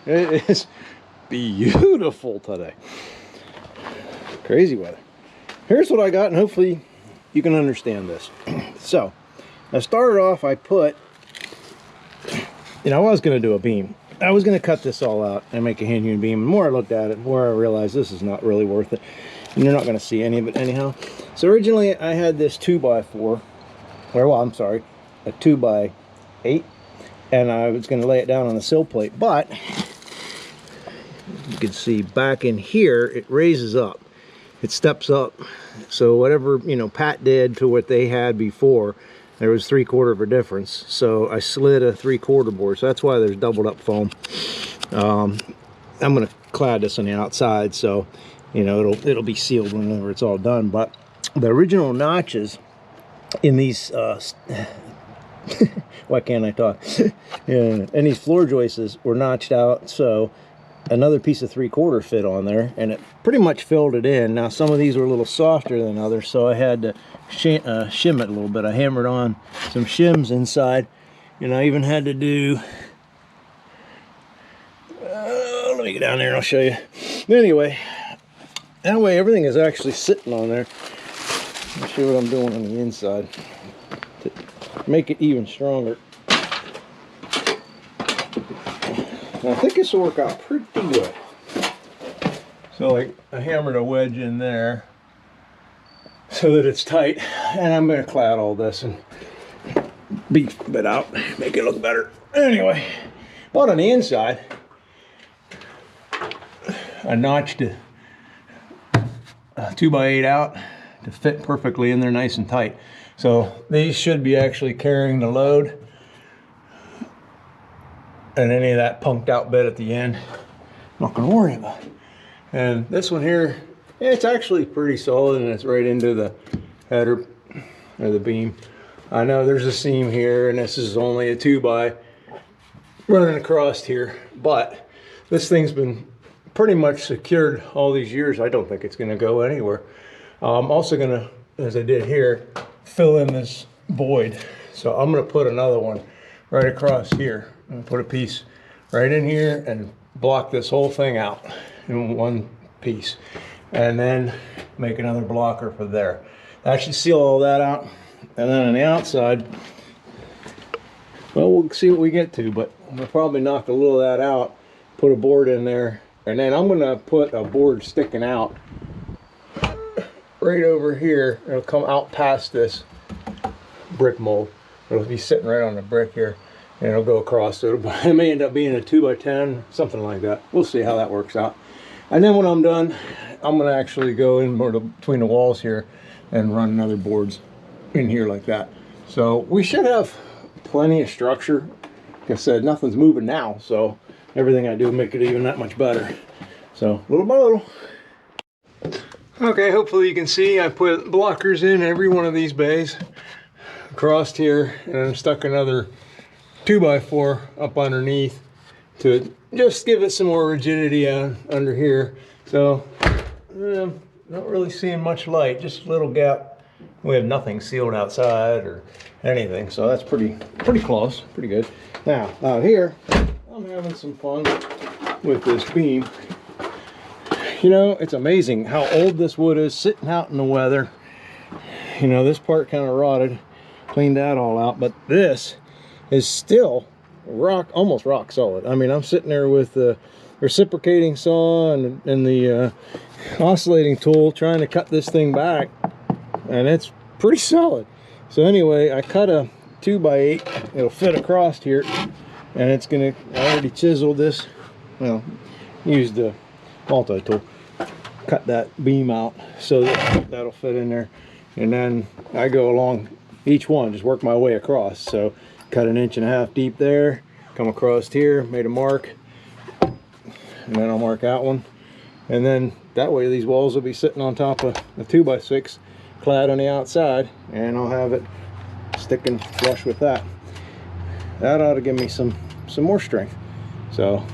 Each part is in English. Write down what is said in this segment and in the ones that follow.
It is beautiful today. Crazy weather. Here's what I got, and hopefully you can understand this. So I started off, I put, I was going to do a beam. I was going to cut this all out and make a hand hewn beam. The more I looked at it, the more I realized this is not really worth it, and you're not going to see any of it anyhow. So originally I had this 2x4, or well, I'm sorry, a 2x8, and I was going to lay it down on the sill plate, but you can see back in here it raises up, it steps up. So whatever Pat did to what they had before, there was 3/4 of a difference. So I slid a 3/4 board, so that's why there's doubled up foam. I'm going to clad this on the outside, so it'll be sealed whenever it's all done. But the original notches in these why can't I talk? Yeah, and these floor joists were notched out, so another piece of 3/4 fit on there, and it pretty much filled it in. Now some of these were a little softer than others, so I had to shim it a little bit. I hammered on some shims inside, and I even had to do let me get down there and I'll show you. Anyway, that way everything is actually sitting on there. I'll show you what I'm doing on the inside to make it even stronger. I think this will work out pretty good. So like I hammered a wedge in there so that it's tight, and I'm going to clad all this and beef it out, make it look better. Anyway, but on the inside I notched a 2x8 out to fit perfectly in there, nice and tight. So these should be actually carrying the load, and any of that punked out bit at the end, I'm not going to worry about it. And this one here, it's actually pretty solid, and it's right into the header or the beam. I know there's a seam here, and this is only a 2x running across here, but this thing's been pretty much secured all these years. I don't think it's going to go anywhere. I'm also going to, as I did here, fill in this void. So I'm going to put another one right across here. I'm going to put a piece right in here and block this whole thing out in one piece, and then make another blocker for there. That should seal all that out. And then on the outside, well, we'll see what we get to, but we'll probably knock a little of that out, put a board in there, and then I'm going to put a board sticking out right over here. It'll come out past this brick mold. It'll be sitting right on the brick here, and it'll go across. So it may end up being a 2x10, something like that. We'll see how that works out. And then when I'm done, I'm going to actually go in more between the walls here and run another boards in here like that. So we should have plenty of structure. Like I said, nothing's moving now, so everything I do make it even that much better. So little by little. Okay, hopefully you can see I put blockers in every one of these bays across here, and I'm stuck another 2x4 up underneath to just give it some more rigidity under here. So not really seeing much light, just a little gap. We have nothing sealed outside or anything, so that's pretty close, pretty good. Now out here I'm having some fun with this beam. It's amazing how old this wood is sitting out in the weather. This part kind of rotted, cleaned that all out, but this is still almost rock solid. I mean, I'm sitting there with the reciprocating saw and the oscillating tool trying to cut this thing back, and it's pretty solid. So anyway, I cut a 2x8. It'll fit across here, and it's gonna, I already chiseled this, well, used the multi-tool, cut that beam out so that'll fit in there. And then I go along each one, just work my way across. So cut 1.5 inches deep there, come across here, made a mark, and then I'll mark out one. And then that way these walls will be sitting on top of the 2x6 clad on the outside, and I'll have it sticking flush with that. That ought to give me some more strength. So,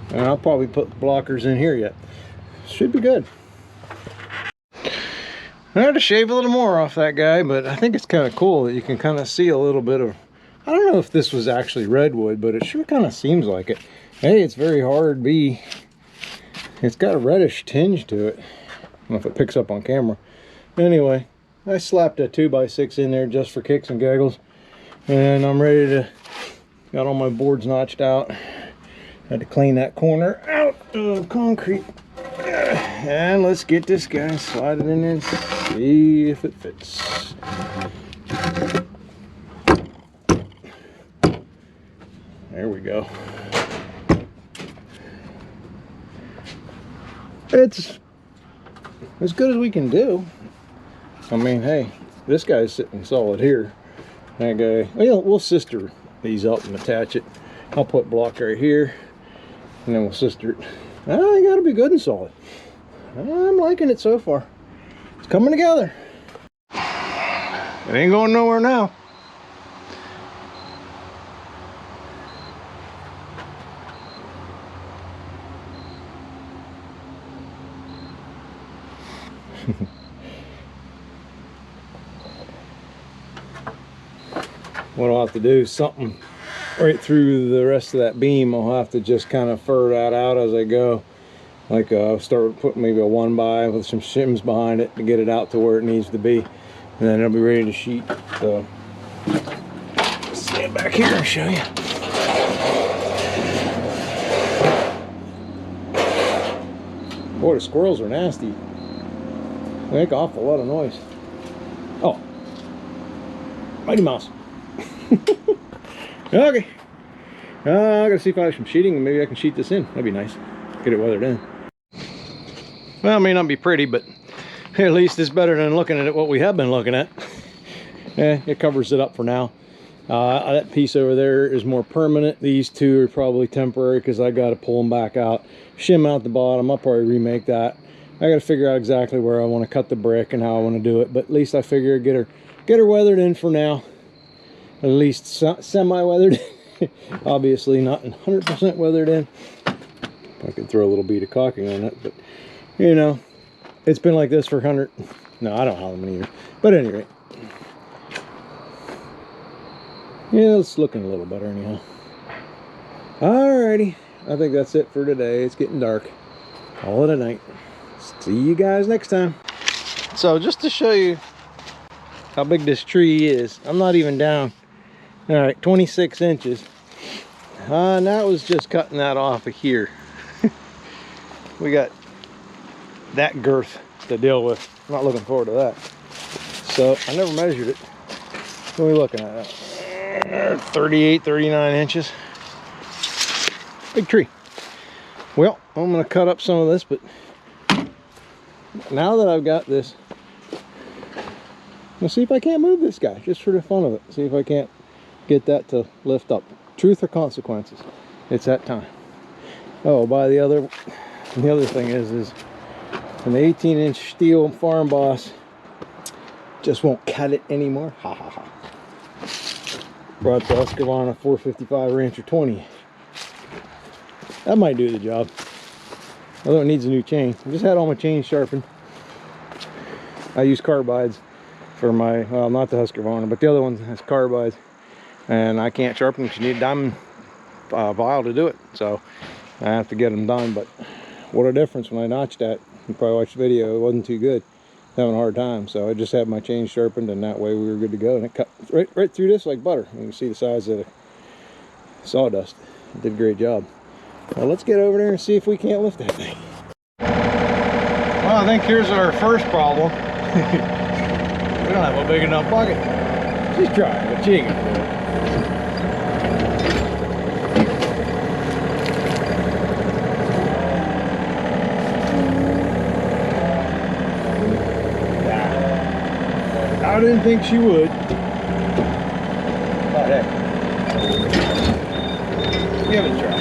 and I'll probably put blockers in here yet. Should be good. I had to shave a little more off that guy, but I think it's kind of cool that you can kind of see a little bit of, I don't know if this was actually redwood, but it sure kind of seems like it. Hey, it's very hard B. It's got a reddish tinge to it. I don't know if it picks up on camera. Anyway, I slapped a 2x6 in there just for kicks and giggles. And I'm ready to, got all my boards notched out. Had to clean that corner out of concrete. And let's get this guy slided in and see if it fits. There we go. It's as good as we can do. I mean, hey, this guy's sitting solid here. That guy, well, we'll sister these up and attach it. I'll put block right here, and then we'll sister it. I gotta be good and solid. I'm liking it so far. It's coming together. It ain't going nowhere now. What I'll have to do is something right through the rest of that beam. I'll have to just kind of fur that out as I go. Like I'll start putting maybe a 1x with some shims behind it to get it out to where it needs to be. And then it'll be ready to sheet. So stand back here and show you. Boy, the squirrels are nasty. They make an awful lot of noise. Oh, Mighty Mouse. Okay. I gotta see if I have some sheeting and maybe I can sheet this in. That'd be nice. Get it weathered in. Well, it may not be pretty, but at least it's better than looking at it what we have been looking at. It covers it up for now. That piece over there is more permanent. These two are probably temporary because I got to pull them back out, shim out the bottom. I'll probably remake that. I got to figure out exactly where I want to cut the brick and how I want to do it, but at least I figure get her weathered in for now. At least semi-weathered. Obviously not 100% weathered in. I could throw a little bead of caulking on it, but you know, it's been like this for 100. No, I don't know how many years. But anyway, yeah, it's looking a little better anyhow. Alrighty, I think that's it for today. It's getting dark. Call it a night. See you guys next time. So just to show you how big this tree is, I'm not even down. All right, 26 inches. And that was just cutting that off of here. We got that girth to deal with. I'm not looking forward to that. So I never measured it. What are we looking at? 38, 39 inches. Big tree. Well, I'm gonna cut up some of this, but now that I've got this, I'll see if I can't move this guy, just for the fun of it. See if I can't get that to lift up. Truth or consequences. It's that time. Oh, the other thing is an 18-inch steel farm boss just won't cut it anymore. Ha ha ha. Brought the Husqvarna 455 Rancher 20. That might do the job. Although it needs a new chain. I just had all my chains sharpened. I use carbides for my, well, not the Husqvarna, but the other one has carbides. And I can't sharpen because you need a diamond file to do it. So I have to get them done. But what a difference when I notched that. You probably watched the video. It wasn't too good. Having a hard time. So I just had my chain sharpened, and that way we were good to go. And it cut right through this like butter. You can see the size of the sawdust. It did a great job. Well, let's get over there and see if we can't lift that thing. Well, I think here's our first problem. We don't have a big enough bucket. She's trying, but she ain't gonna do it. I didn't think she would. But hey, give it a try.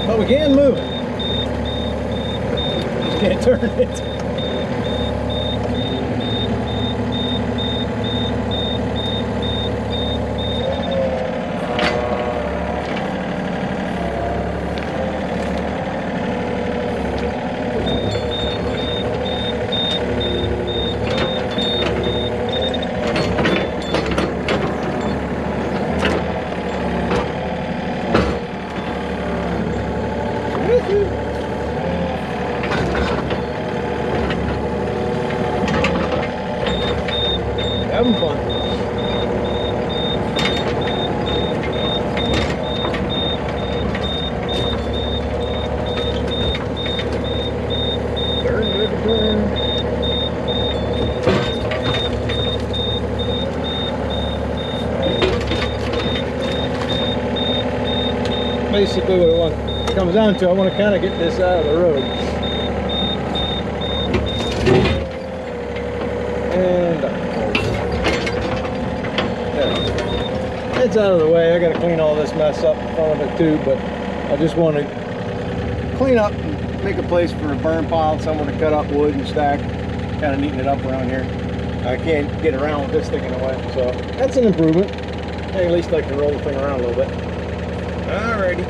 But we can move it. Just can't turn it. Having fun. Turn, baby, turn. Basically what it comes down to, I want to kind of get this out of the road. And yeah, it's out of the way. I got to clean all this mess up in front of it too, but I just want to clean up and make a place for a burn pile, somewhere to cut up wood and stack, kind of neaten it up around here. I can't get around with this thing in the way, so that's an improvement. Hey, at least I can roll the thing around a little bit. Alrighty.